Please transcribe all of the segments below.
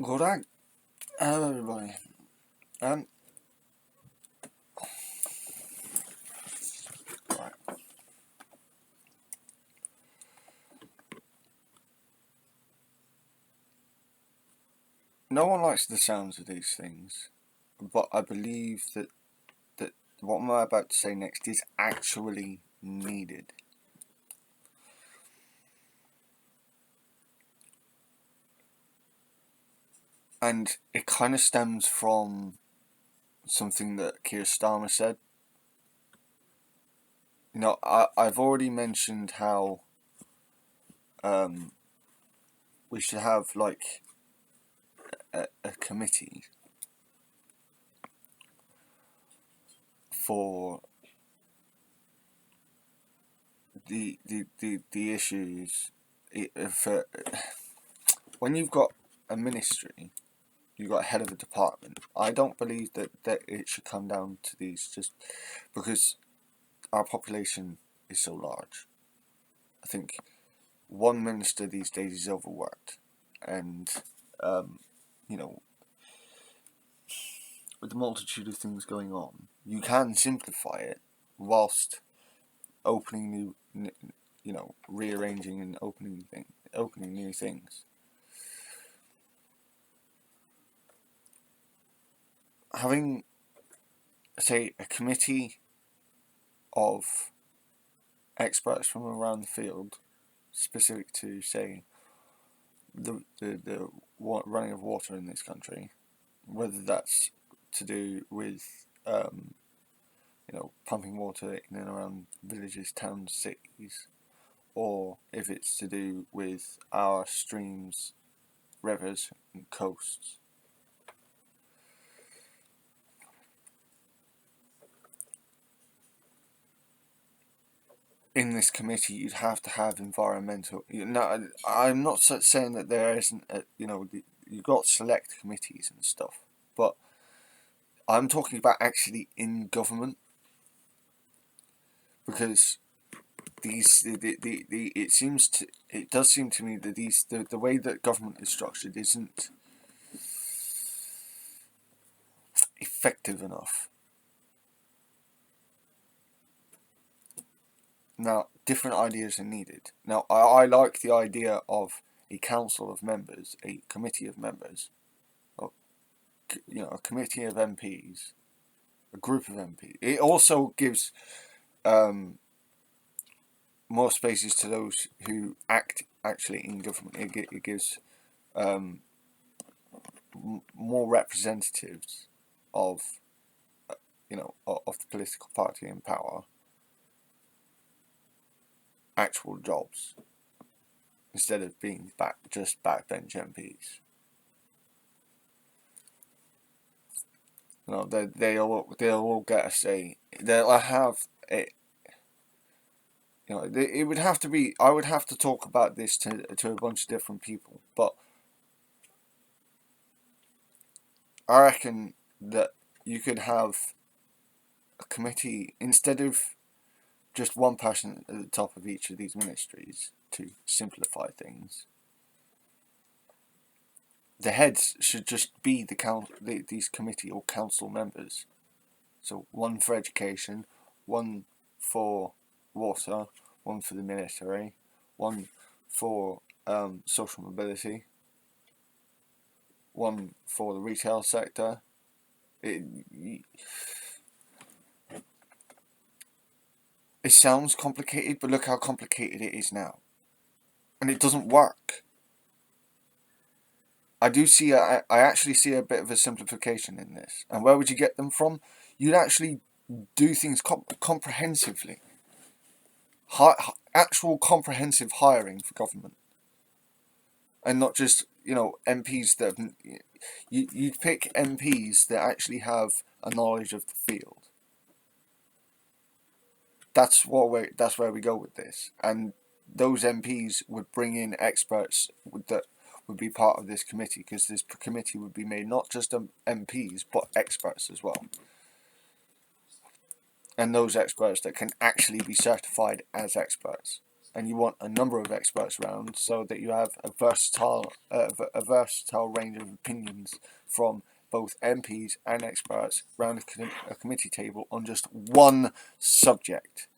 Good day. Hello, everybody. Um, right. No one likes the sounds of these things, but I believe that what I'm about to say next is actually needed. And it kind of stems from something that Keir Starmer said. I've already mentioned how um, we should have like a committee for the issues. If when you've got a ministry, you've got a head of a department. I don't believe that it should come down to these just because our population is so large. I think one minister these days is overworked, and um, you know, with the multitude of things going on, you can simplify it whilst opening rearranging and opening new things. Having, say, a committee of experts from around the field specific to, say, the running of water in this country, whether that's to do with pumping water in and around villages, towns, cities, or if it's to do with our streams, rivers, and coasts. In this committee, you'd have to have environmental. Now, I'm not saying that there isn't. You've got select committees and stuff, but I'm talking about actually in government because it does seem to me that the way that government is structured isn't effective enough. Now, different ideas are needed. Now, I like the idea of a council of members, a committee of members, or, a committee of MPs, a group of MPs. It also gives um, more spaces to those who act actually in government. It gives um, more representatives of of the political party in power actual jobs instead of being just backbench MPs. They'll all get a say. They'll have it. It would have to be. I would have to talk about this to a bunch of different people, but I reckon that you could have a committee instead of just one person at the top of each of these ministries to simplify things. The heads should just be these committee or council members. So one for education, one for water, one for the military, one for social mobility, one for the retail sector. It sounds complicated, but look how complicated it is now. And it doesn't work. I actually see a bit of a simplification in this. And where would you get them from? You'd actually do things comprehensively. Actual comprehensive hiring for government. And not just, MPs that you'd pick MPs that actually have a knowledge of the field. That's where we go with this. And those MPs would bring in experts that would be part of this committee, because this committee would be made not just of MPs but experts as well, and those experts that can actually be certified as experts. and you want a number of experts around so that you have a versatile range of opinions from both MPs and experts around a committee table on just one subject,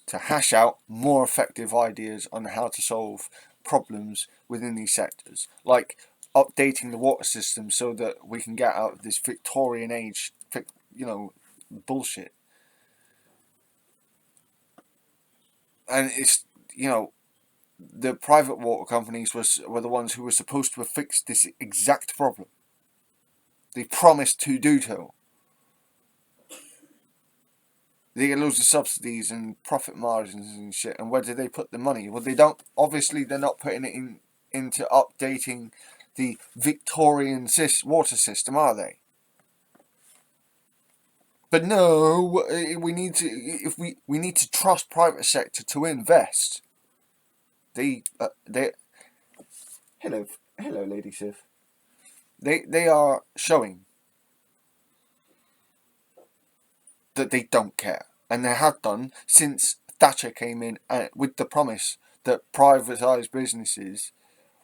to hash out more effective ideas on how to solve problems within these sectors, like updating the water system so that we can get out of this Victorian age, bullshit. And it's, the private water companies were the ones who were supposed to have fixed this exact problem. They promised to do so. They get loads of subsidies and profit margins and shit. And where do they put the money? Well, they don't. Obviously, they're not putting it into updating the Victorian water system, are they? But no, we need to. If we need to trust private sector to invest. They. Hello, Lady Sif. They are showing that they don't care, and they have done since Thatcher came in with the promise that privatised businesses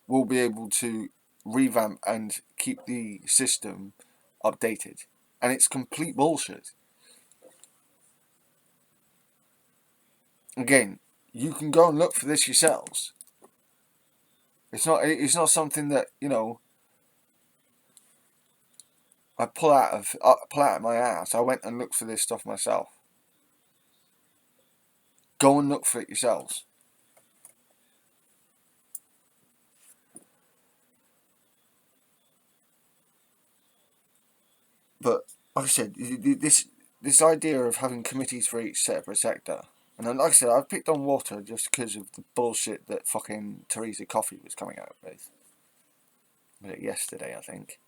will be able to revamp and keep the system updated, and it's complete bullshit. Again, you can go and look for this yourselves. It's not something that I pull out of my ass. I went and looked for this stuff myself. Go and look for it yourselves. But like I said, this idea of having committees for each separate sector, and then, like I said, I've picked on water just because of the bullshit that fucking Theresa Coffey was coming out with. Was it yesterday, I think?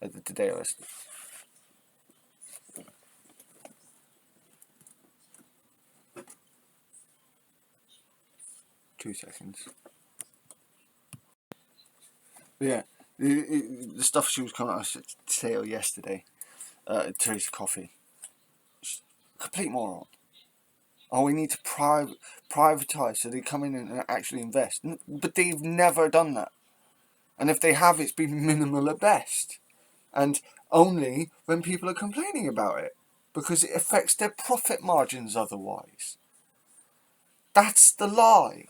The day I was. 2 seconds. But yeah, the stuff she was coming out today or yesterday, Theresa Coffey, complete moron. Oh, we need to privatise so they come in and actually invest. But they've never done that. And if they have, it's been minimal at best. And only when people are complaining about it, because it affects their profit margins otherwise. That's the lie.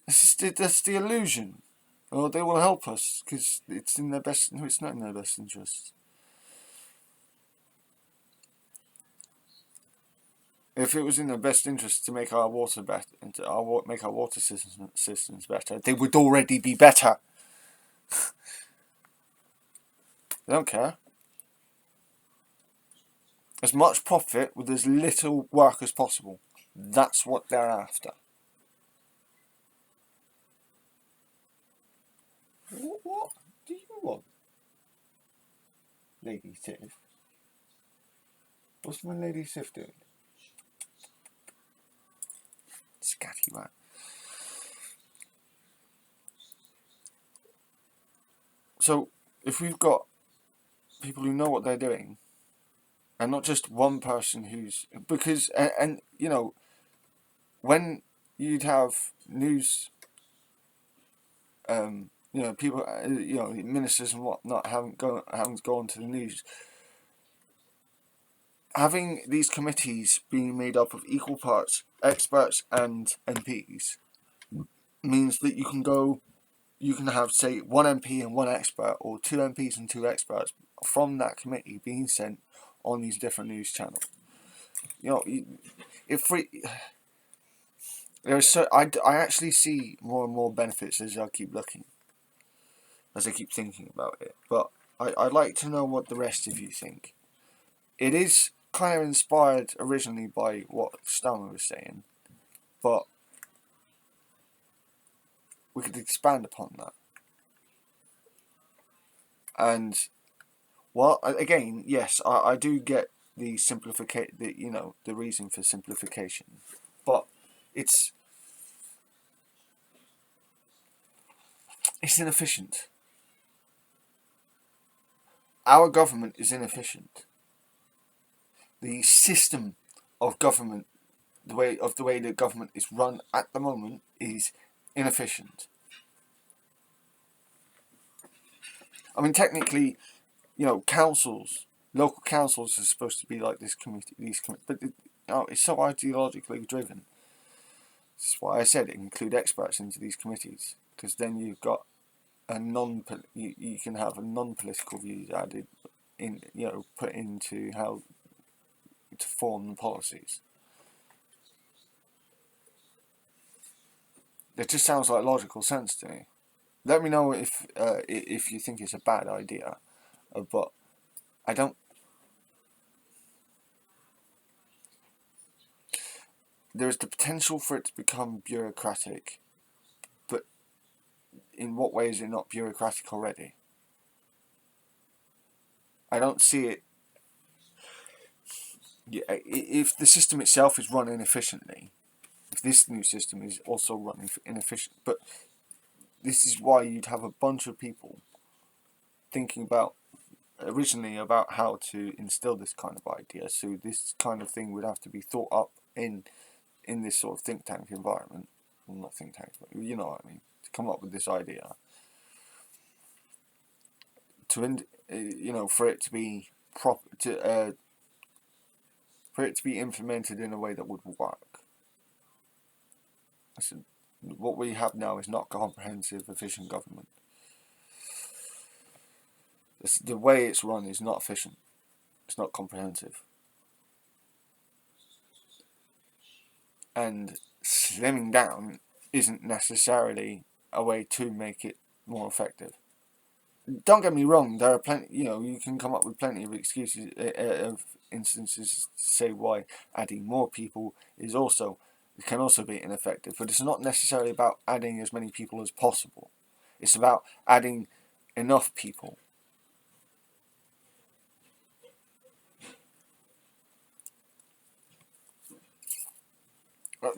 That's the illusion. Or they will help us because it's in their best. No, it's not in their best interest. If it was in their best interest to make our water better, and to make our water systems better, they would already be better. They don't care. As much profit with as little work as possible. That's what they're after. What do you want, Lady Sif? What's my Lady Sif doing? Scatty rat. So, if we've got people who know what they're doing, and not just one person who's... Because, and when you'd have news... people, ministers and whatnot haven't gone to the news. Having these committees being made up of equal parts experts and MPs means that you can have, say, one MP and one expert, or two MPs and two experts from that committee being sent on these different news channels. I actually see more and more benefits as I keep looking, as I keep thinking about it. But I'd like to know what the rest of you think. It is kind of inspired originally by what Stammer was saying, but we could expand upon that. And, well, again, yes, I do get the the reason for simplification, but it's inefficient. Our government is inefficient. The system of government, the way the government is run at the moment, is inefficient. I mean, technically, councils, local councils, are supposed to be like this committee, but it's so ideologically driven. That's why I said include experts into these committees, because then you've got you can have a non-political views added in, put into how to form the policies. It just sounds like logical sense to me. Let me know if you think it's a bad idea, but I don't. There is the potential for it to become bureaucratic, but in what way is it not bureaucratic already? I don't see it. Yeah, if the system itself is run inefficiently, if this new system is also running inefficient, but this is why you'd have a bunch of people thinking about originally about how to instill this kind of idea. So this kind of thing would have to be thought up in this sort of think tank environment. Well, not think tanks, but you know what I mean. To come up with this idea, for it to be for it to be implemented in a way that would work. I said, what we have now is not comprehensive, efficient government. The way it's run is not efficient. It's not comprehensive. And slimming down isn't necessarily a way to make it more effective. Don't get me wrong, there are plenty, you can come up with plenty of excuses, of instances to say why adding more people can also be ineffective, but it's not necessarily about adding as many people as possible. It's about adding enough people.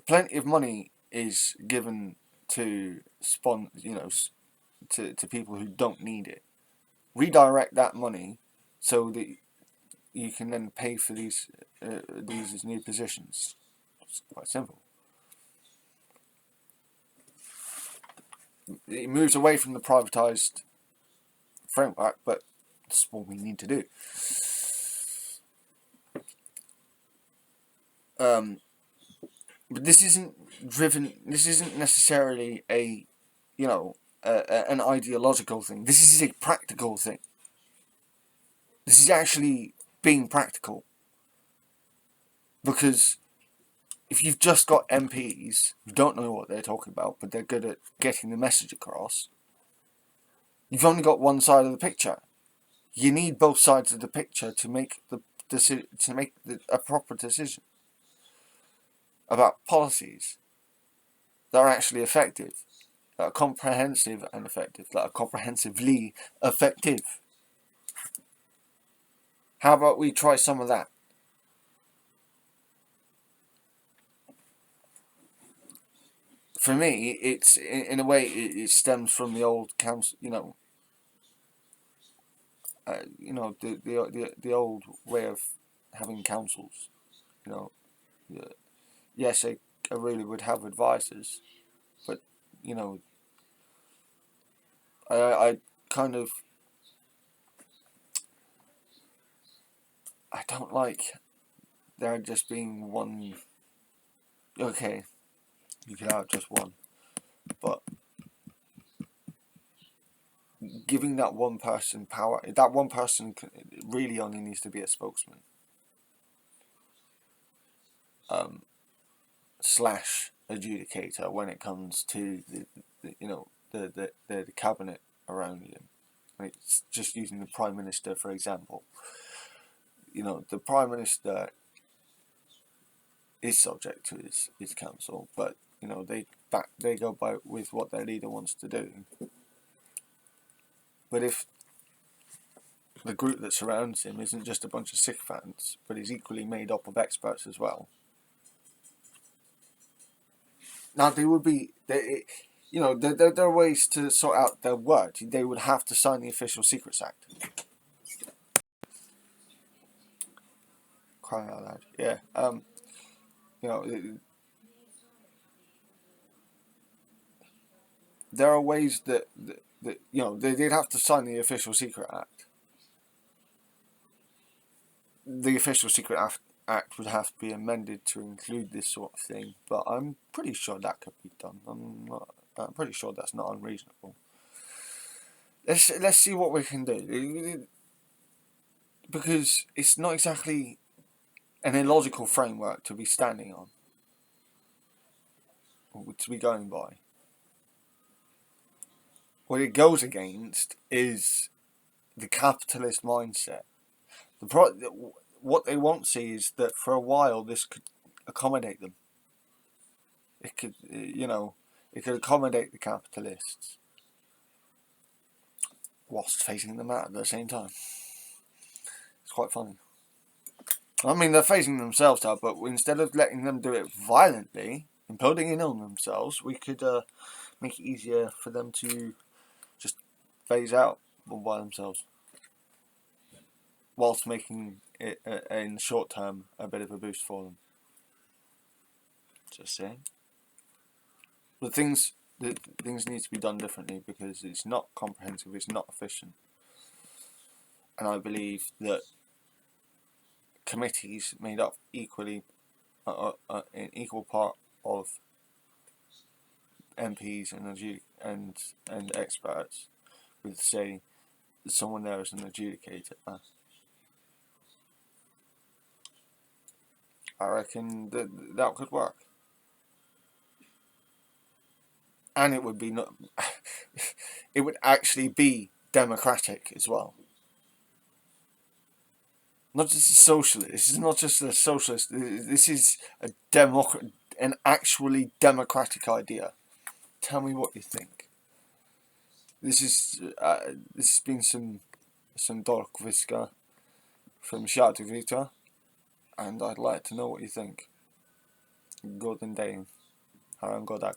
Plenty of money is given to to people who don't need it. Redirect that money so that you can then pay for these new positions. It's quite simple. It moves away from the privatised framework, but that's what we need to do. But this isn't driven. This isn't necessarily an ideological thing. This is a practical thing. This is actually being practical. Because if you've just got MPs who don't know what they're talking about, but they're good at getting the message across, you've only got one side of the picture. You need both sides of the picture to make a proper decision about policies that are actually effective, that are comprehensive and effective, that are comprehensively effective. How about we try some of that? For me, it's in a way it stems from the old council, the old way of having councils. Yes, a ruler would have advisors, but I kind of I don't like there just being one. Okay, you could have just one, but giving that one person power, that one person really only needs to be a spokesman. Slash adjudicator when it comes to the cabinet around you. It's just using the Prime Minister for example. The Prime Minister is subject to his council, but they go by with what their leader wants to do. But if the group that surrounds him isn't just a bunch of sycophants, but is equally made up of experts as well, now there are ways to sort out their word. They would have to sign the Official Secrets Act. Crying out loud, yeah. You know, there are ways that you know they did have to sign the Official Secret Act. The Official Secret Act would have to be amended to include this sort of thing, but I'm pretty sure that could be done. I'm pretty sure that's not unreasonable. Let's see what we can do, because it's not exactly an illogical framework to be standing on, or to be going by. What it goes against is the capitalist mindset. What they won't see is that for a while this could accommodate them. It could, it could accommodate the capitalists whilst phasing them out at the same time. It's quite funny. I mean, they're phasing themselves out, but instead of letting them do it violently, imploding in on themselves, we could make it easier for them to just phase out all by themselves, whilst making it, in the short term, a bit of a boost for them. Just saying. But things need to be done differently, because it's not comprehensive, it's not efficient. And I believe that committees made up equally, an equal part of MPs and experts, with, say, someone there as an adjudicator. I reckon that could work, and it would be not. It would actually be democratic as well. Not just a socialist. This is not just a socialist. This is an actually democratic idea. Tell me what you think. This has been some Dorkviska from Sjatuvita, and I'd like to know what you think. Golden Day, Haram Godak.